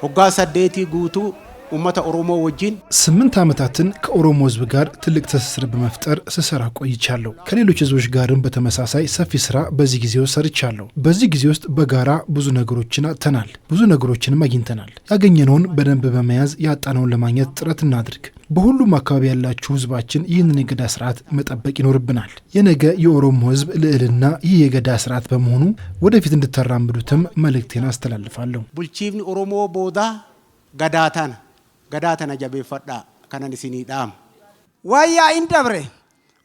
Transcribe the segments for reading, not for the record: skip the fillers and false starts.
ወጋ ሰዴቲ ጉቱ ኡመተ ኦሮሞ ወጂን 8 ዓመታትን ከኦሮሞ ህዝብ ጋር ትልቅ ትስስር በመፍጠር ስሰራ ቆይቻለሁ። ከሌሎች ህዝቦች ጋርም በተመሳሳይ ሰፊ ስራ በዚህ ጊዜ ውስጥ ሰርቻለሁ። በዚህ ጊዜ ውስጥ በጋራ ብዙ ነገሮችን አጥተናል፣ ብዙ ነገሮችንም አግኝተናል። ያገኘነውን በደንብ በመያዝ ያጣነውን ለማግኘት ጥረት እናድርግ። በሁሉም አካባቢ ያላችሁ ህዝባችን ይህንን የገዳ ስርዓት መጠበቅ ይኖርብናል። የነገ የኦሮሞ ህዝብ ልዕልና ይህ የገዳ ስርዓት በመሆኑ ወደፊት እንድታራምዱትም መልእክቴን አስተላልፋለሁ። ቡልቺፍኒ ኦሮሞ ቦዳ ገዳታና ጀቤፈዳ ከነን ሲኒዳም ዋያ ኢንደብሬ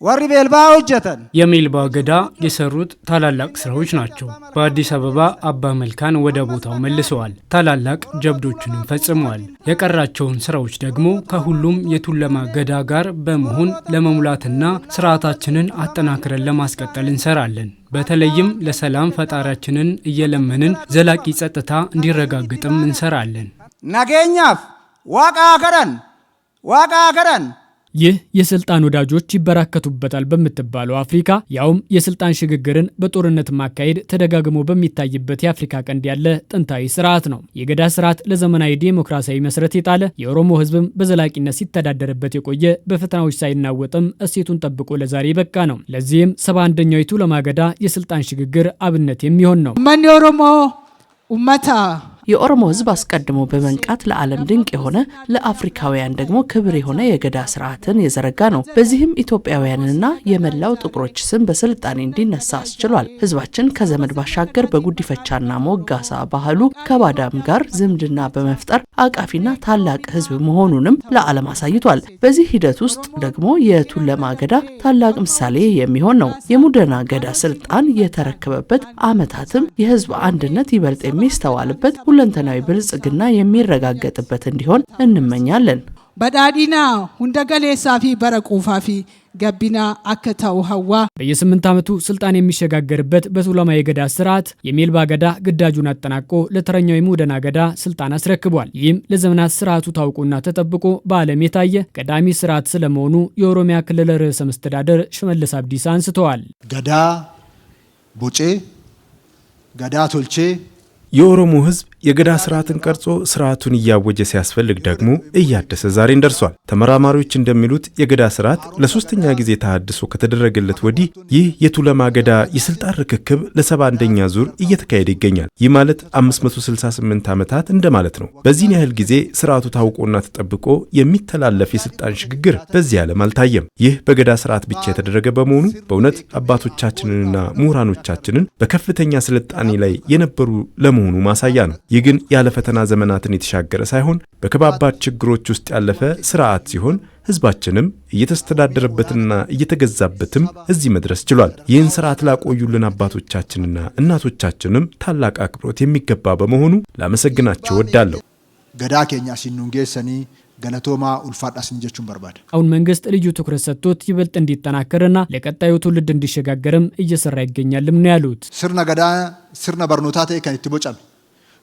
ወሪ ቤልባ ወጀተን የሚልባ ገዳ የሰሩት ታላላቅ ስራዎች ናቸው። በአዲስ አበባ አባ መልካን ወደ ቦታው መልሰዋል። ታላላቅ ጀብዶችንም ፈጽመዋል። የቀራቸውን ስራዎች ደግሞ ከሁሉም የቱለማ ገዳ ጋር በመሆን ለመሙላትና ስርዓታችንን አጠናክረን ለማስቀጠል እንሰራለን። በተለይም ለሰላም ፈጣሪያችንን እየለመንን ዘላቂ ጸጥታ እንዲረጋግጥም እንሰራለን። ናገኛፍ ዋቃ ከረን ይህ የስልጣን ወዳጆች ይበራከቱበታል በምትባለው አፍሪካ ያውም የስልጣን ሽግግርን በጦርነት ማካሄድ ተደጋግሞ በሚታይበት የአፍሪካ ቀንድ ያለ ጥንታዊ ስርዓት ነው። የገዳ ስርዓት ለዘመናዊ ዲሞክራሲያዊ መሰረት የጣለ የኦሮሞ ህዝብም በዘላቂነት ሲተዳደርበት የቆየ በፈተናዎች ሳይናወጥም እሴቱን ጠብቆ ለዛሬ በቃ ነው። ለዚህም 71ኛው የቱለማ ገዳ የስልጣን ሽግግር አብነት የሚሆን ነው። ማን ኦሮሞ ኡመታ የኦሮሞ ህዝብ አስቀድሞ በመንቃት ለዓለም ድንቅ የሆነ ለአፍሪካውያን ደግሞ ክብር የሆነ የገዳ ስርዓትን የዘረጋ ነው። በዚህም ኢትዮጵያውያንና የመላው ጥቁሮች ስም በስልጣኔ እንዲነሳ አስችሏል። ህዝባችን ከዘመድ ባሻገር በጉዲፈቻና ሞጋሳ ባህሉ ከባዳም ጋር ዝምድና በመፍጠር አቃፊና ታላቅ ህዝብ መሆኑንም ለዓለም አሳይቷል። በዚህ ሂደት ውስጥ ደግሞ የቱለማ ገዳ ታላቅ ምሳሌ የሚሆን ነው። የሙደና ገዳ ስልጣን የተረከበበት ዓመታትም የህዝብ አንድነት ይበልጥ የሚስተዋልበት ሁለንተናዊ ብልጽግና የሚረጋገጥበት እንዲሆን እንመኛለን። በዳዲና ሁንደገሌሳፊ በረቁፋፊ ገቢና አከታው ሀዋ በየ8 ዓመቱ ስልጣን የሚሸጋገርበት በቱለማ የገዳ ስርዓት የሚልባ ገዳ ግዳጁን አጠናቆ ለተረኛው የሙደና ገዳ ስልጣን አስረክቧል። ይህም ለዘመናት ስርዓቱ ታውቆና ተጠብቆ በዓለም የታየ ቀዳሚ ስርዓት ስለመሆኑ የኦሮሚያ ክልል ርዕሰ መስተዳድር ሽመልስ አብዲሳ አንስተዋል። ገዳ ቦጬ ገዳ ቶልቼ የኦሮሞ ህዝብ የገዳ ስርዓትን ቀርጾ ስርዓቱን እያወጀ ሲያስፈልግ ደግሞ እያደሰ ዛሬን ደርሷል። ተመራማሪዎች እንደሚሉት የገዳ ስርዓት ለሶስተኛ ጊዜ ተሐድሶ ከተደረገለት ወዲህ ይህ የቱለማ ገዳ የስልጣን ርክክብ ለ71ኛ ዙር እየተካሄደ ይገኛል። ይህ ማለት 568 ዓመታት እንደማለት ነው። በዚህን ያህል ጊዜ ስርዓቱ ታውቆና ተጠብቆ የሚተላለፍ የስልጣን ሽግግር በዚህ ዓለም አልታየም። ይህ በገዳ ስርዓት ብቻ የተደረገ በመሆኑ በእውነት አባቶቻችንንና ምሁራኖቻችንን በከፍተኛ ስልጣኔ ላይ የነበሩ ለመሆኑ ማሳያ ነው። ይህ ግን ያለ ፈተና ዘመናትን የተሻገረ ሳይሆን በከባባድ ችግሮች ውስጥ ያለፈ ስርዓት ሲሆን ህዝባችንም እየተስተዳደረበትና እየተገዛበትም እዚህ መድረስ ችሏል። ይህን ስርዓት ላቆዩልን አባቶቻችንና እናቶቻችንም ታላቅ አክብሮት የሚገባ በመሆኑ ላመሰግናቸው ወዳለሁ። ገዳ ኬኛ ሲኑንጌሰኒ ገለቶማ ኡልፋዳስ እንጀቹን በርባድ አሁን መንግስት ልዩ ትኩረት ሰጥቶት ይበልጥ እንዲጠናከርና ለቀጣዩ ትውልድ እንዲሸጋገርም እየሰራ ይገኛልም ነው ያሉት። ስርነ ገዳ ስርነ በርኖታ ተይ ከንቲ ቦጫሚ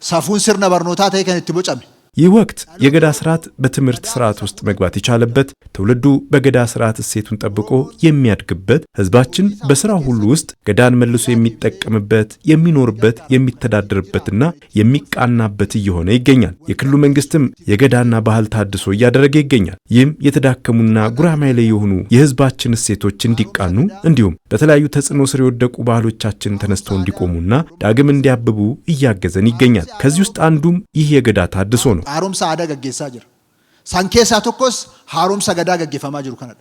ሳፉን ስርነ በርኖታ ተይ ከንቲ ቦጫሚ ይህ ወቅት የገዳ ስርዓት በትምህርት ስርዓት ውስጥ መግባት የቻለበት ትውልዱ በገዳ ስርዓት እሴቱን ጠብቆ የሚያድግበት ህዝባችን በስራው ሁሉ ውስጥ ገዳን መልሶ የሚጠቀምበት የሚኖርበት የሚተዳደርበትና የሚቃናበት እየሆነ ይገኛል። የክልሉ መንግስትም የገዳና ባህል ታድሶ እያደረገ ይገኛል። ይህም የተዳከሙና ጉራማይሌ የሆኑ የህዝባችን እሴቶች እንዲቃኑ እንዲሁም በተለያዩ ተጽዕኖ ስር የወደቁ ባህሎቻችን ተነስተው እንዲቆሙና ዳግም እንዲያብቡ እያገዘን ይገኛል። ከዚህ ውስጥ አንዱም ይህ የገዳ ታድሶ ነው። ሃሩምሳ አዳ ገጌሳ ጅራ ሳንኬሳ ቶኮስ ሃሩምሳ ገዳ ገጌፈማ ጅሩ ከነዳ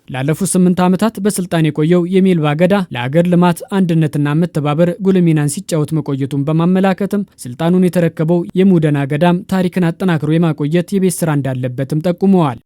ላለፉት 8 ዓመታት በስልጣን የቆየው የሚልባ ገዳ ለአገር ልማት አንድነትና መተባበር ጉልህ ሚናን ሲጫወት መቆየቱን በማመላከትም ስልጣኑን የተረከበው የሙደና ገዳም ታሪክን አጠናክሮ የማቆየት የቤት ስራ እንዳለበትም ጠቁመዋል።